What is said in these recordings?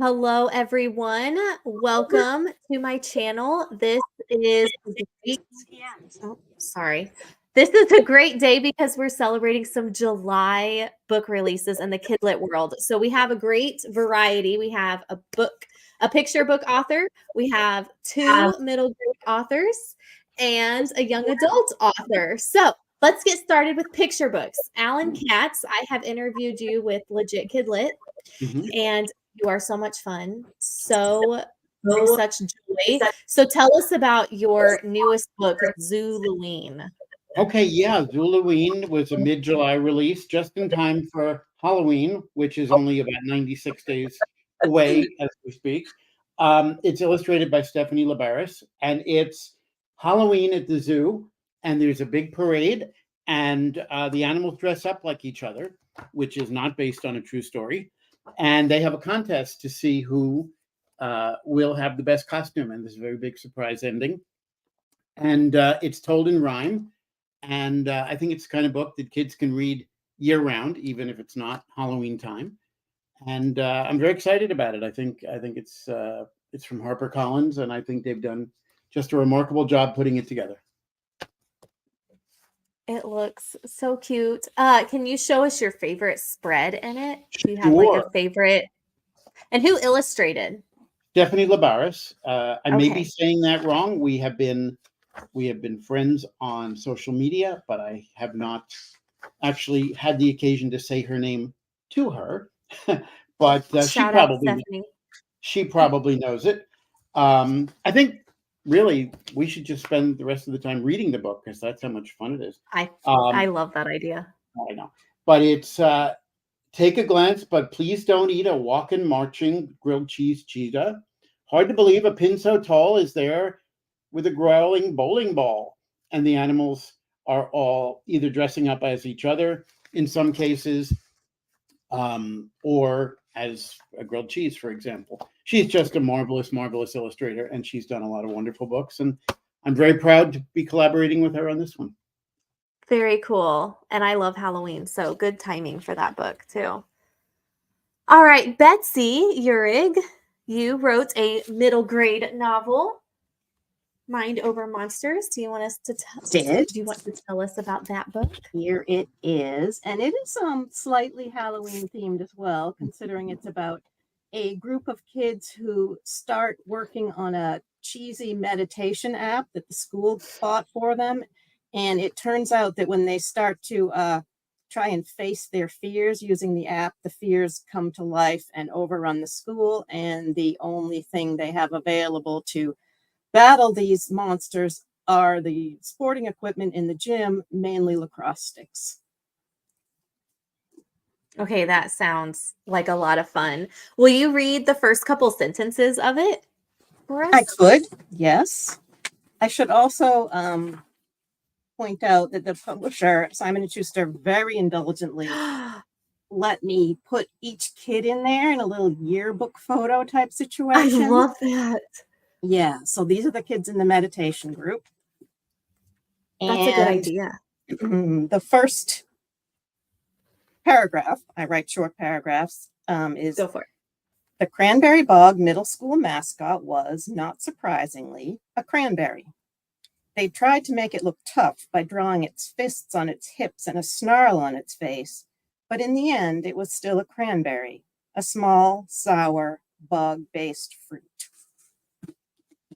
Hello, everyone. Welcome to my channel. This is sorry. This is a great day because we're celebrating some July book releases in the KidLit world. So we have a great variety. We have a picture book author. We have two middle grade authors and a young adult author. So let's get started with picture books. Alan Katz, I have interviewed you with Legit KidLit, and you are so much fun. So bring such joy. So tell us about your newest book, Zooloween. Okay, yeah, Zooloween was a mid-July release, just in time for Halloween, which is only about 96 days away as we speak. It's illustrated by Stephanie Labaris, and it's Halloween at the zoo, and there's a big parade, and the animals dress up like each other, which is not based on a true story. And they have a contest to see who will have the best costume, and there's a very big surprise ending. And it's told in rhyme. And I think it's the kind of book that kids can read year round, even if it's not Halloween time. And I'm very excited about it. I think it's from HarperCollins, and I think they've done just a remarkable job putting it together. It looks so cute. Can you show us your favorite spread in it? Do you have like a favorite? And who illustrated? Stephanie Labaris. I may be saying that wrong. We have been friends on social media, but I have not actually had the occasion to say her name to her. But she probably knows it. I think really we should just spend the rest of the time reading the book, because that's how much fun it is. I love that idea. I know, but it's take a glance, but please don't eat a walking, marching grilled cheese cheetah. Hard to believe a pin so tall is there with a growling bowling ball, and the animals are all either dressing up as each other in some cases, or as a grilled cheese, for example. She's just a marvelous illustrator, and she's done a lot of wonderful books, and I'm very proud to be collaborating with her on this one. Very cool. And I love Halloween, so good timing for that book too. All right, Betsy Uhrig, you wrote a middle grade novel, Mind Over Monsters. Do you want us to tell us about that book? Here it is, and it is slightly Halloween themed as well, considering it's about a group of kids who start working on a cheesy meditation app that the school bought for them. And it turns out that when they start to try and face their fears using the app, the fears come to life and overrun the school, and the only thing they have available to battle these monsters are the sporting equipment in the gym, mainly lacrosse sticks. Okay, that sounds like a lot of fun. Will you read the first couple sentences of it for us? I could, yes. I should also point out that the publisher, Simon & Schuster, very indulgently let me put each kid in there in a little yearbook photo type situation. I love that. Yeah, so these are the kids in the meditation group. That's a good idea. The first paragraph, I write short paragraphs, is Go for it. The Cranberry Bog middle school mascot was, not surprisingly, a cranberry. They tried to make it look tough by drawing its fists on its hips and a snarl on its face, but in the end, it was still a cranberry, a small, sour, bug-based fruit.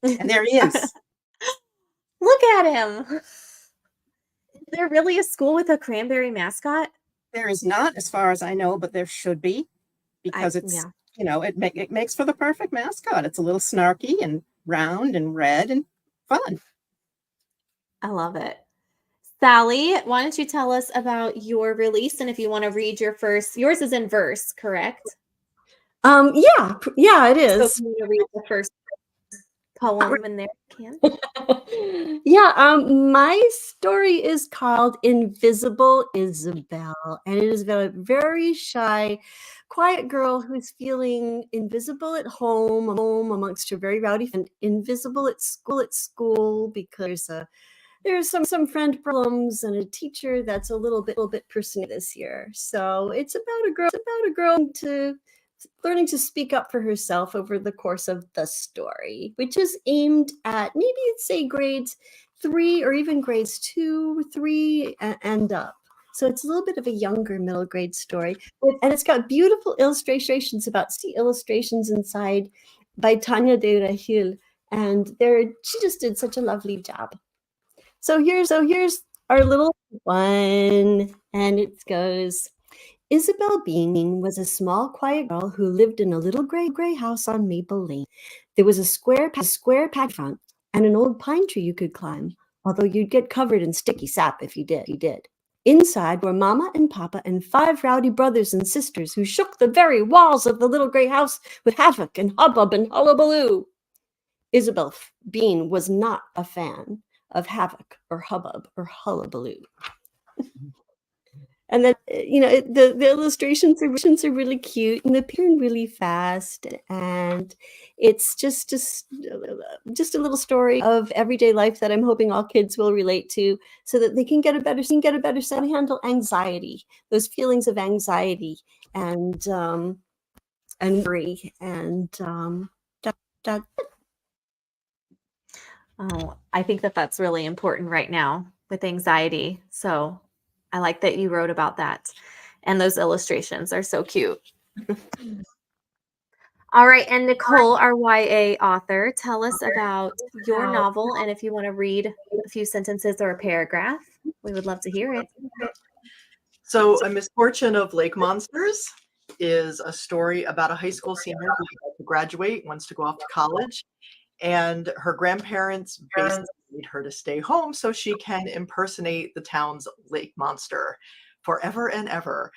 And there he is. Look at him. Is there really a school with a cranberry mascot? There is not, as far as I know, but there should be, because it's, it makes for the perfect mascot. It's a little snarky and round and red and fun. I love it. Sally, why don't you tell us about your release, and if you want to read yours is in verse, correct? Yeah, it is. So can you read the first poem in there? Can? Yeah, my story is called Invisible Isabel, and it is about a very shy, quiet girl who's feeling invisible at home amongst her very rowdy friends, and invisible at school because there's some friend problems and a teacher that's a little bit persnickety this year. So it's about a girl to learning to speak up for herself over the course of the story, which is aimed at maybe say grades 3 or even grades 2, 3, and up. So it's a little bit of a younger middle grade story. And it's got beautiful illustrations about sea illustrations inside by Tanya de Rahil. And she just did such a lovely job. So here's our little one. And it goes, Isabel Bean was a small, quiet girl who lived in a little gray house on Maple Lane. There was a square patch front and an old pine tree you could climb, although you'd get covered in sticky sap if you did. Inside were Mama and Papa and 5 rowdy brothers and sisters who shook the very walls of the little gray house with havoc and hubbub and hullabaloo. Isabel Bean was not a fan of havoc or hubbub or hullabaloo. And then, the illustrations are really cute and they're really fast. And it's just a little story of everyday life that I'm hoping all kids will relate to so that they can get a better sense to handle anxiety, those feelings of anxiety and worry and that. Oh, I think that's really important right now with anxiety. So I like that you wrote about that. And those illustrations are so cute. All right. And Nicole, our YA author, tell us about your novel. And if you want to read a few sentences or a paragraph, we would love to hear it. So A Misfortune of Lake Monsters is a story about a high school senior who wants to graduate, wants to go off to college. And her grandparents basically need her to stay home so she can impersonate the town's lake monster forever and ever.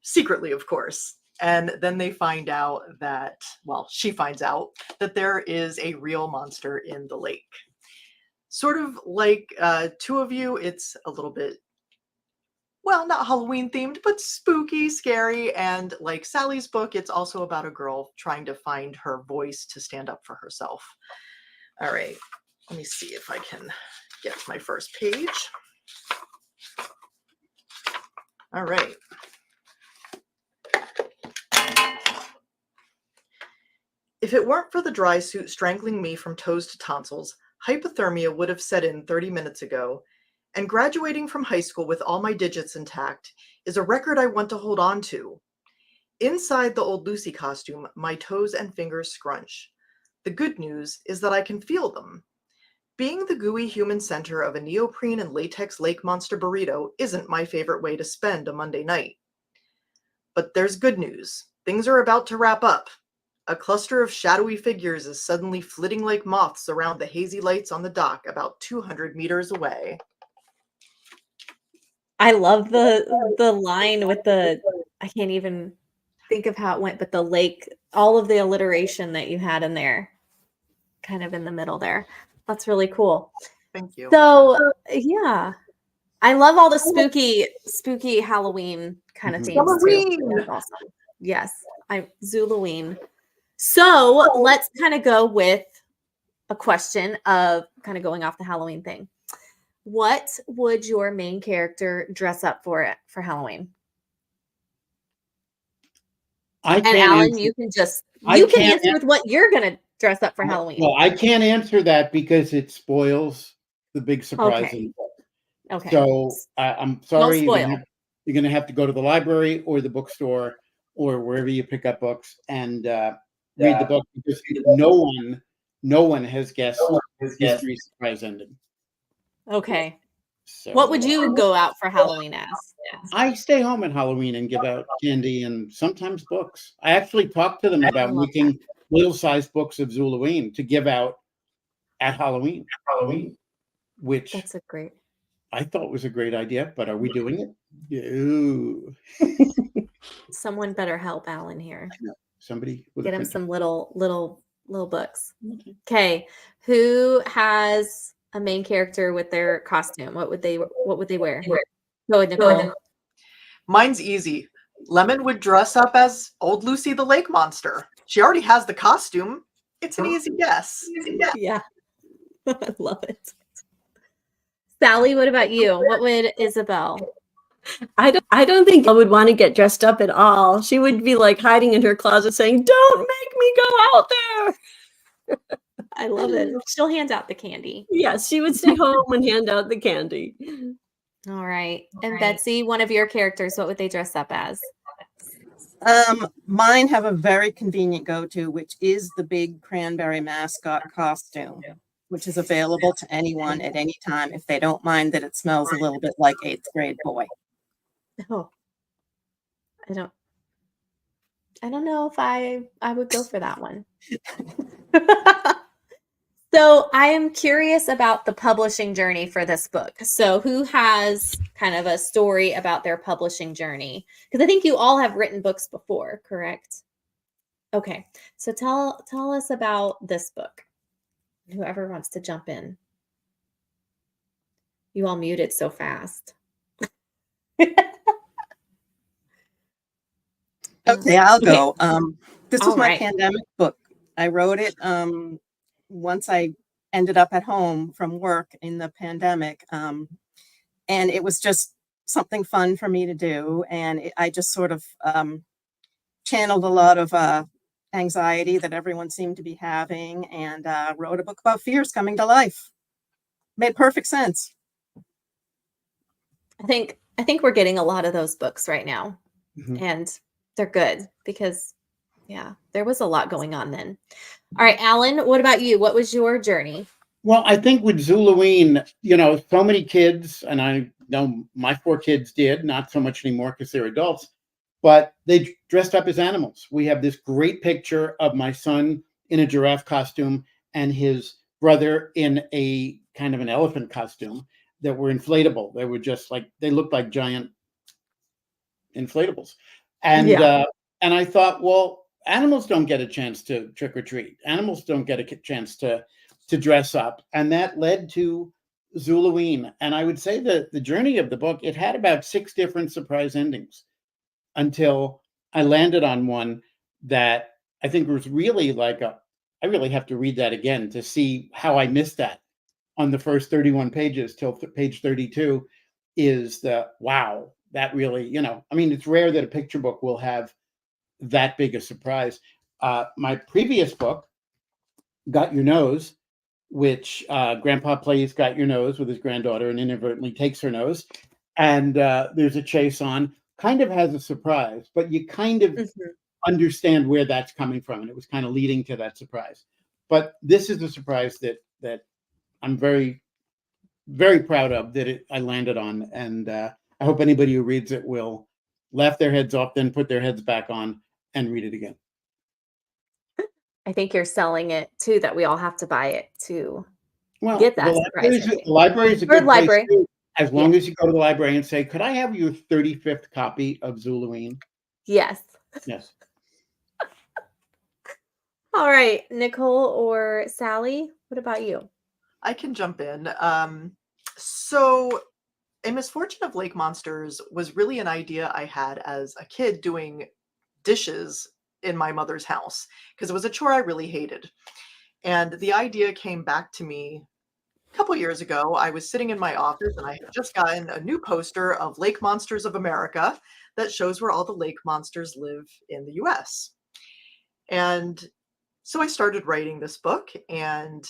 Secretly, of course. And then they find out that, she finds out that there is a real monster in the lake. Sort of like Two of You, it's a little bit, not Halloween themed, but spooky, scary. And like Sally's book, it's also about a girl trying to find her voice to stand up for herself. All right, let me see if I can get to my first page. All right. If it weren't for the dry suit strangling me from toes to tonsils, hypothermia would have set in 30 minutes ago. And graduating from high school with all my digits intact is a record I want to hold on to. Inside the old Lucy costume, my toes and fingers scrunch. The good news is that I can feel them. Being the gooey human center of a neoprene and latex lake monster burrito isn't my favorite way to spend a Monday night. But there's good news. Things are about to wrap up. A cluster of shadowy figures is suddenly flitting like moths around the hazy lights on the dock about 200 meters away. I love the line with I can't even think of how it went, but the lake, all of the alliteration that you had in there, kind of in the middle there. That's really cool. Thank you. So yeah, I love all the spooky Halloween kind of themes too. That's awesome. Yes, Zooloween. So let's kind of go with a question of kind of going off the Halloween thing. What would your main character dress up for Halloween? And Alan, you can answer with what you're gonna dress up for Halloween. Well, I can't answer that because it spoils the big surprise. Okay. So I'm sorry. Don't spoil. You're going to have to go to the library or the bookstore or wherever you pick up books and read the book because no one has guessed Mystery Surprise Ending. Okay. So, what would you go out for Halloween as? I stay home at Halloween and give out candy and sometimes books. I actually talked to them about making little-sized books of Zooloween to give out at Halloween. Which that's I thought was a great idea, but are we doing it? Ooh. Someone better help Alan here. Somebody get him some little books. Okay. Who has a main character with their costume? What would they wear? Go ahead, Nicole. Mine's easy. Lemon would dress up as old Lucy the lake monster. She already has the costume. It's an easy guess. Yeah. I love it. Sally, what about you? What would Isabel I don't think I would want to get dressed up at all. She would be like hiding in her closet saying, "Don't make me go out there." I love it. She'll hand out the candy. Yes, she would stay home and hand out the candy. All right. And Betsy, one of your characters, what would they dress up as? Mine have a very convenient go-to, which is the big cranberry mascot costume, which is available to anyone at any time if they don't mind that it smells a little bit like 8th grade boy. Oh, I don't know if I would go for that one. So I am curious about the publishing journey for this book. So who has kind of a story about their publishing journey? Because I think you all have written books before, correct? Okay. So tell us about this book. Whoever wants to jump in. You all muted so fast. Okay, I'll go. This was All my right. pandemic book. I wrote it once I ended up at home from work in the pandemic. And it was just something fun for me to do. And I just sort of channeled a lot of anxiety that everyone seemed to be having, and wrote a book about fears coming to life. Made perfect sense. I think we're getting a lot of those books right now. Mhm. And they're good because, yeah, there was a lot going on then. All right, Alan, what about you? What was your journey? Well, I think with Zooloween, so many kids, and I know my 4 kids did, not so much anymore because they're adults, but they dressed up as animals. We have this great picture of my son in a giraffe costume and his brother in a kind of an elephant costume that were inflatable. They were just like, they looked like giant inflatables. And Yeah. and I thought, well, animals don't get a chance to trick or treat. Animals don't get a chance to dress up, and that led to Zooloween. And I would say that the journey of the book, it had about 6 different surprise endings until I landed on one that I think was really like I really have to read that again to see how I missed that on the first 31 pages till page 32 is the wow, that really, I mean, it's rare that a picture book will have that big a surprise. My previous book, Got Your Nose, which Grandpa plays Got Your Nose with his granddaughter and inadvertently takes her nose. And there's a chase on, kind of has a surprise, but you kind of understand where that's coming from. And it was kind of leading to that surprise. But this is a surprise that I'm very, very proud of that I landed on. And I hope anybody who reads it will laugh their heads off, then put their heads back on and read it again. I think you're selling it too, that we all have to buy it to Well, get that surprise. the library is a Or good place library. too, as long as you go to the library and say, could I have your 35th copy of Zooloween? Yes. Yes. All right, Nicole or Sally, what about you? I can jump in. So A Misfortune of Lake Monsters was really an idea I had as a kid doing dishes in my mother's house because it was a chore I really hated. And the idea came back to me a couple years ago. I was sitting in my office and I had just gotten a new poster of Lake Monsters of America that shows where all the lake monsters live in the US. And so I started writing this book, and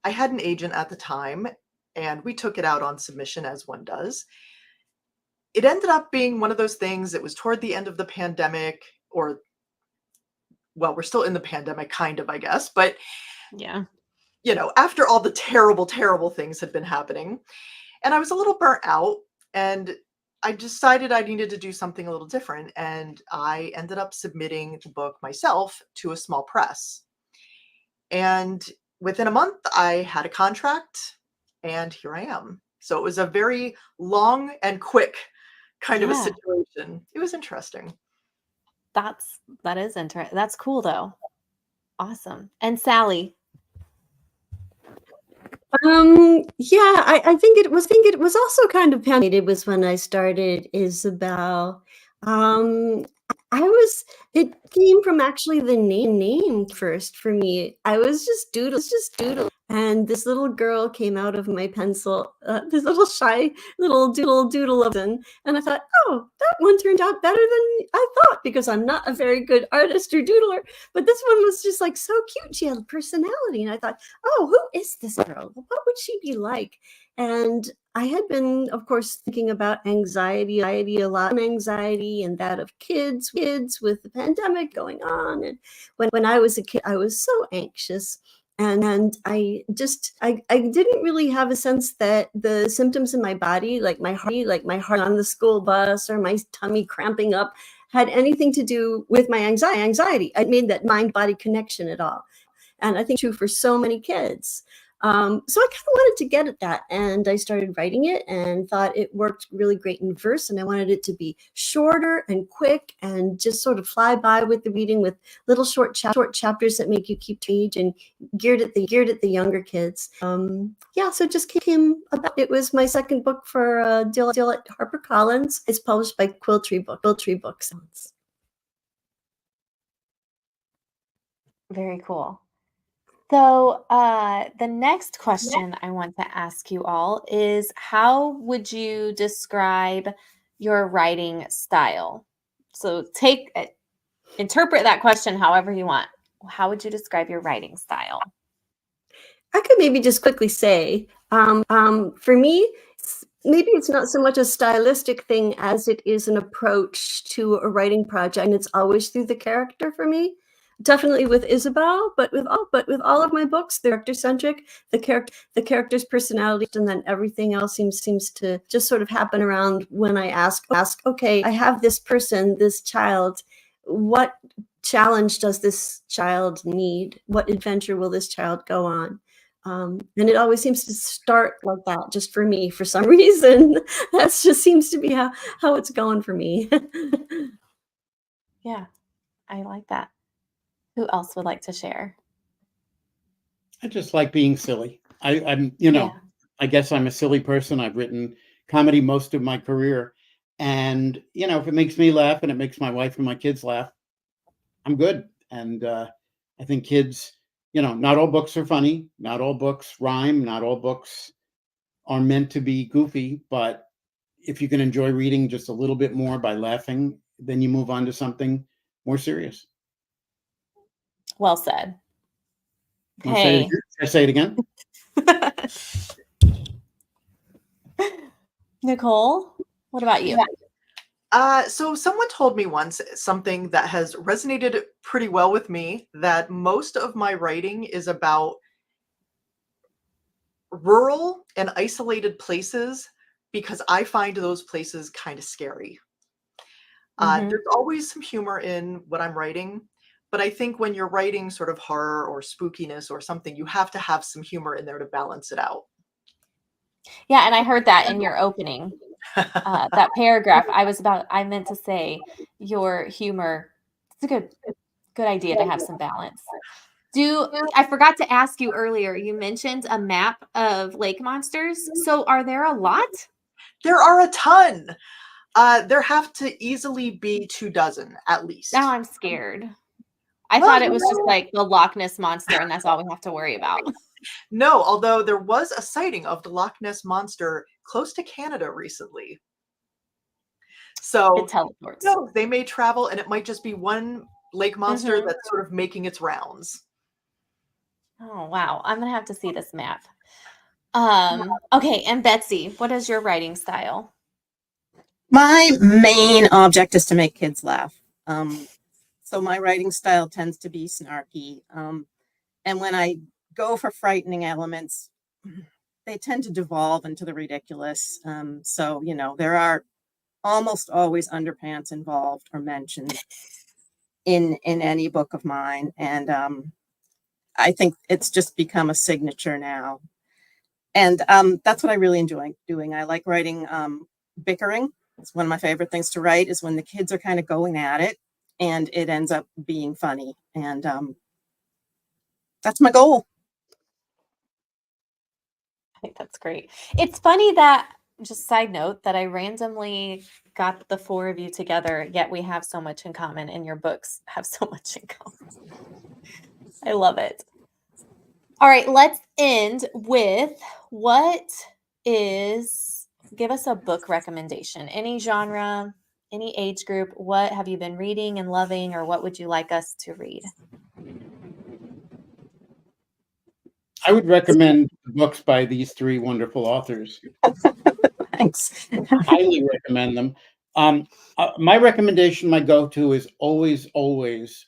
I had an agent at the time, and we took it out on submission as one does. It ended up being one of those things that was toward the end of the pandemic, or, well, we're still in the pandemic, kind of, I guess. But, Yeah. After all the terrible, terrible things had been happening, and I was a little burnt out, and I decided I needed to do something a little different. And I ended up submitting the book myself to a small press. And within a month, I had a contract, and here I am. So it was a very long and quick kind of a Yeah. situation. It was interesting. That is interesting. That's cool though. Awesome. And Sally. Yeah, I think it was also kind of it was when I started Isabel. It came from actually the name first for me. I was just doodling And this little girl came out of my pencil, this little shy little doodle of it. And I thought, oh, that one turned out better than I thought, because I'm not a very good artist or doodler. But this one was just like so cute. She had a personality. And I thought, oh, who is this girl? What would she be like? And I had been, of course, thinking about anxiety a lot, anxiety and that of kids with the pandemic going on. And when I was a kid, I was so anxious. And I didn't really have a sense that the symptoms in my body, like my heart on the school bus or my tummy cramping up, had anything to do with my anxiety. I made that mind-body connection at all. And I think true for so many kids. So I kind of wanted to get at that, and I started writing it and thought it worked really great in verse, and I wanted it to be shorter and quick and just sort of fly by with the reading, with little short chapters that make you keep page, and geared at the younger kids. Yeah, so it just came about. It was my second book for Dill at HarperCollins. It's published by Quilltree Books. Very cool. So the next question I want to ask you all is, how would you describe your writing style? So interpret that question however you want. How would you describe your writing style? I could maybe just quickly say, for me, maybe it's not so much a stylistic thing as it is an approach to a writing project, and it's always through the character for me. Definitely with Isabel, but with all of my books, they're character-centric. The character's personality, and then everything else seems to just sort of happen around when I ask, okay, I have this person, this child. What challenge does this child need? What adventure will this child go on? And it always seems to start like that, just for me, for some reason. That just seems to be how it's going for me. Yeah, I like that. Who else would like to share? I just like being silly. I'm, Yeah. I guess I'm a silly person. I've written comedy most of my career. And, if it makes me laugh and it makes my wife and my kids laugh, I'm good. And I think kids, not all books are funny. Not all books rhyme. Not all books are meant to be goofy. But if you can enjoy reading just a little bit more by laughing, then you move on to something more serious. Well said. Hey. Should I say it again? Nicole, what about you? So someone told me once something that has resonated pretty well with me, that most of my writing is about rural and isolated places, because I find those places kind of scary. There's always some humor in what I'm writing, but I think when you're writing sort of horror or spookiness or something, you have to have some humor in there to balance it out. Yeah, and I heard that in your opening. That paragraph, I meant to say your humor. It's a good idea to have some balance. I forgot to ask you earlier, you mentioned a map of lake monsters. So are there a lot? There are a ton. There have to easily be 24 at least. Now I'm scared. I thought it was just like the Loch Ness Monster and that's all we have to worry about. No, although there was a sighting of the Loch Ness Monster close to Canada recently. So it teleports. No, they may travel, and it might just be one lake monster that's sort of making its rounds. Oh, wow. I'm going to have to see this map. Okay, and Betsy, what is your writing style? My main object is to make kids laugh. So my writing style tends to be snarky. And when I go for frightening elements, they tend to devolve into the ridiculous. So, there are almost always underpants involved or mentioned in any book of mine. And I think it's just become a signature now. And that's what I really enjoy doing. I like writing bickering. It's one of my favorite things to write, is when the kids are kind of going at it and it ends up being funny. And that's my goal. I think that's great. It's funny that, just side note, that I randomly got the four of you together, yet we have so much in common, and your books have so much in common. I love it. All right, let's end with give us a book recommendation. Any genre, any age group. What have you been reading and loving, or what would you like us to read? I would recommend books by these three wonderful authors. Thanks. Highly recommend them. My recommendation, my go-to is always,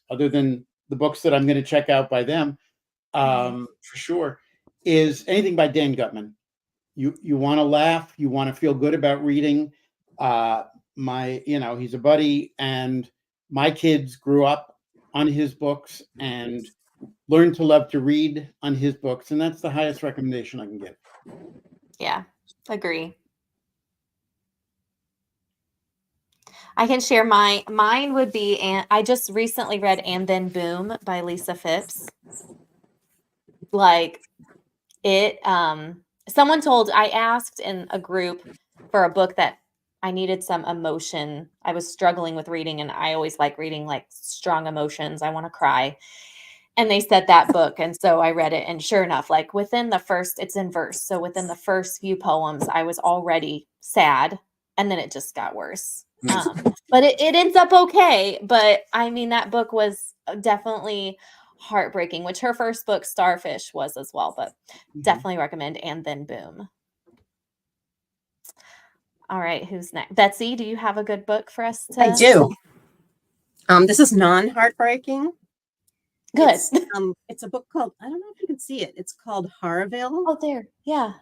other than the books that I'm going to check out by them, for sure, is anything by Dan Gutman. You want to laugh, you want to feel good about reading. He's a buddy, and my kids grew up on his books and learned to love to read on his books, and that's the highest recommendation I can give. Yeah, agree. I can share mine would be, and I just recently read And Then Boom by Lisa Phipps. Like it, I asked in a group for a book that I needed some emotion. I was struggling with reading, and I always like reading like strong emotions. I want to cry. And they said that book. And so I read it. And sure enough, like it's in verse. So within the first few poems, I was already sad. And then it just got worse. But it ends up okay. But I mean, that book was definitely heartbreaking, which her first book, Starfish, was as well. But definitely recommend And Then Boom. All right. Who's next? Betsy, do you have a good book for us to? I do. This is non-heartbreaking. Good. It's a book called, I don't know if you can see it. It's called Harville. Oh, there. Yeah.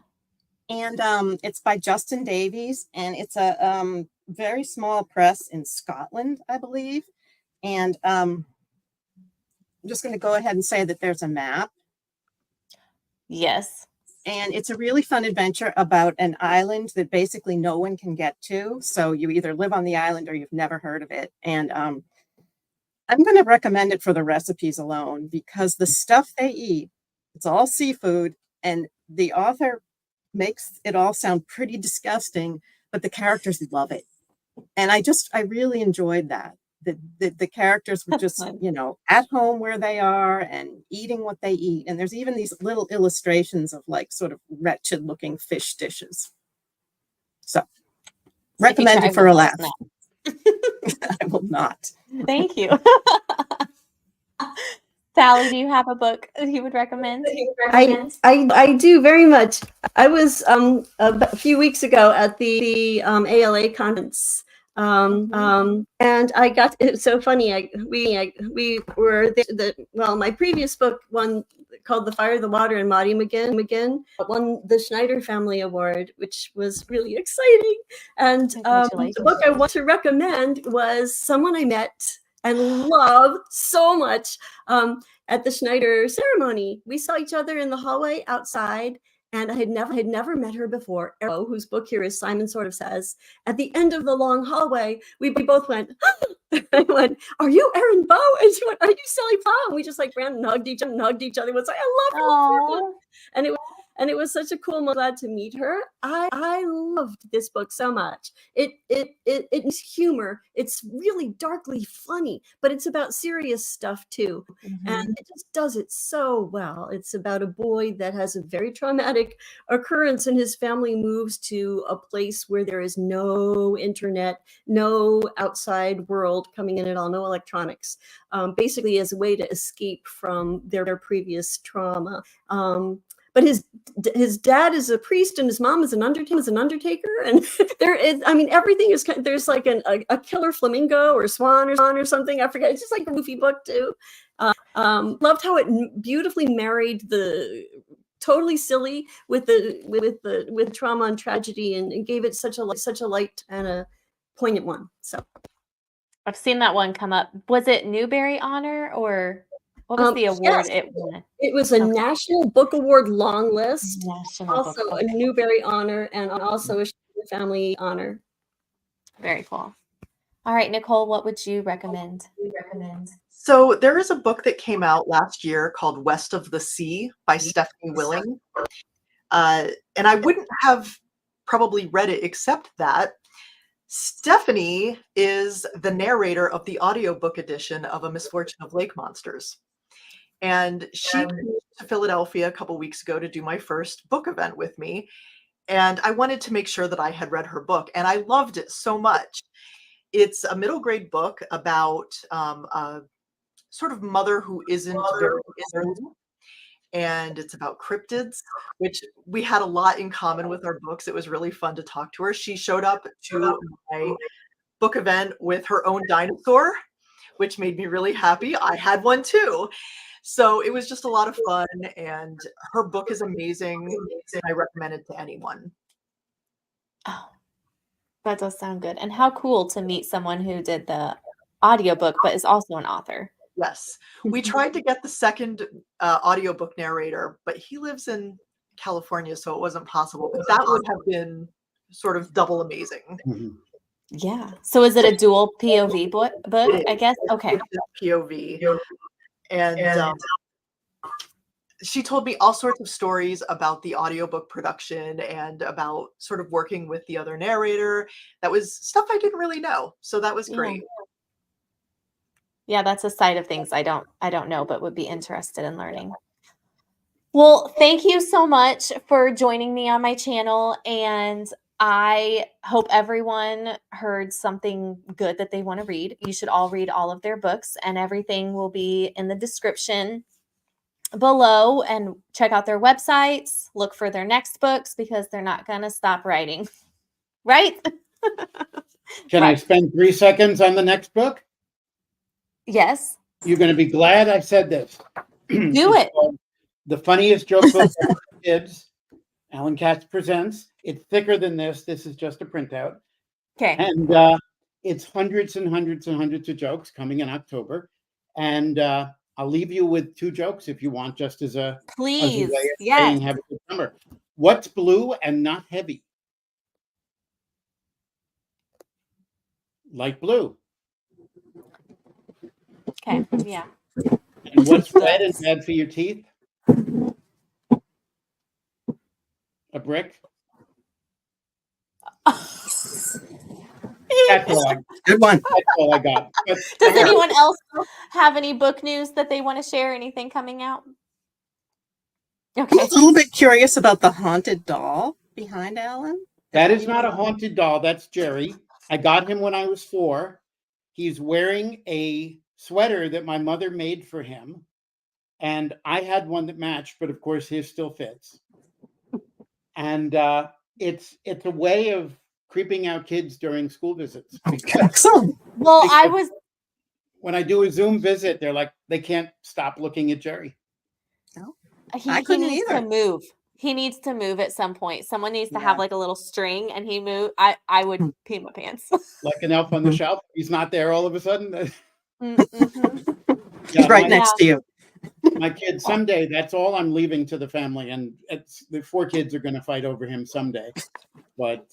And it's by Justin Davies, and it's a very small press in Scotland, I believe. And I'm just going to go ahead and say that there's a map. Yes. And it's a really fun adventure about an island that basically no one can get to. So you either live on the island or you've never heard of it. And I'm going to recommend it for the recipes alone, because the stuff they eat, it's all seafood, and the author makes it all sound pretty disgusting, but the characters love it. And I really enjoyed that. The characters were just, at home where they are and eating what they eat. And there's even these little illustrations of like sort of wretched looking fish dishes. So recommended for a laugh. I will not. Thank you. Sally, do you have a book you would recommend? I do very much. I was a few weeks ago at the ALA conference, and I got. It's so funny. We were my previous book, one called The Fire, the Water, and Maudie McGinn, won the Schneider Family Award, which was really exciting. And the book I want to recommend was someone I met and love so much at the Schneider ceremony. We saw each other in the hallway outside, and I had never met her before. Arrow, whose book here is Simon Sort of Says. At the end of the long hallway, we both went, I went, "Are you Erin Bow?" And she went, "Are you Sally Pla?" And we just like ran and hugged each other. It was like, I love you. And it was such a cool moment. Glad to meet her. I loved this book so much. It's humor. It's really darkly funny, but it's about serious stuff too. And it just does it so well. It's about a boy that has a very traumatic occurrence, and his family moves to a place where there is no internet, no outside world coming in at all, no electronics, basically as a way to escape from their previous trauma. But his dad is a priest and his mom is an undertaker, and there is, I mean, everything is kind of, there's like a killer flamingo or swan or something. I forget. It's just like a goofy book too. Loved how it beautifully married the totally silly with trauma and tragedy, and gave it such a light and a poignant one. So I've seen that one come up. Was it Newbery Honor, or what was the award it won? It was a National Book Award long list, also a Newbery Honor, and also a Family Honor. Very cool. All right, Nicole, what would you recommend? So there is a book that came out last year called West of the Sea by Stephanie Willing. And I wouldn't have probably read it except that Stephanie is the narrator of the audiobook edition of A Misfortune of Lake Monsters. And she came to Philadelphia a couple weeks ago to do my first book event with me. And I wanted to make sure that I had read her book, and I loved it so much. It's a middle grade book about a sort of mother who isn't very old, and it's about cryptids, which we had a lot in common with our books. It was really fun to talk to her. She showed up to my book event with her own dinosaur, which made me really happy. I had one too. So it was just a lot of fun, and her book is amazing. I recommend it to anyone. Oh, that does sound good. And how cool to meet someone who did the audiobook, but is also an author. Yes. We tried to get the second audiobook narrator, but he lives in California, so it wasn't possible. But that would have been sort of double amazing. Yeah. So is it a dual POV book, I guess? Okay. It's POV. And she told me all sorts of stories about the audiobook production and about sort of working with the other narrator. That was stuff I didn't really know. So that was great. Yeah, that's a side of things I don't know, but would be interested in learning. Well, thank you so much for joining me on my channel, and I hope everyone heard something good that they want to read. You should all read all of their books, and everything will be in the description below, and check out their websites, look for their next books, because they're not going to stop writing. Right? Can I spend 3 seconds on the next book? Yes. You're going to be glad I said this. Do it. The Funniest Joke Book for Kids. Alan Katz presents. It's thicker than this. This is just a printout. Okay. And it's hundreds and hundreds and hundreds of jokes coming in October. And I'll leave you with 2 jokes if you want, just as a Please. way of Yes. saying have a good summer. What's blue and not heavy? Light blue. Okay. Yeah. And what's red and bad for your teeth? A brick. That's all Good one. I got. But, Does anyone else have any book news that they want to share? Anything coming out? Okay. I'm a little bit curious about the haunted doll behind Alan. that is not a haunted doll. That's Jerry. I got him when I was 4. He's wearing a sweater that my mother made for him. And I had one that matched, but of course his still fits. And it's a way of creeping out kids during school visits. Excellent. Well, I was. When I do a Zoom visit, they're like, they can't stop looking at Jerry. He couldn't needs either. to move. He needs to move at some point. Someone needs to have like a little string, and he move. I would pee my pants. Like an elf on the shelf. He's not there all of a sudden. Mm-hmm. He's right next to you. My kid, someday, that's all I'm leaving to the family. And the 4 kids are going to fight over him someday. But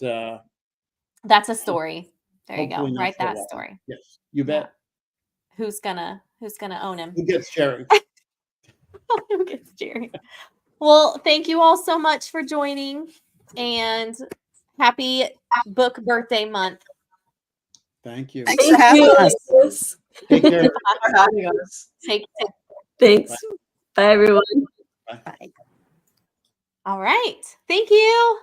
That's a story. There you go. hopefully not Write for a that while. story. Yes, you bet. Who's gonna own him? Who gets Jerry? Who gets Jerry? Well, thank you all so much for joining, and happy book birthday month. Thank you. Thanks for having us. Alexis. Take care. Thanks for having us. Take care. Thanks. Bye, everyone. Bye. All right. Thank you.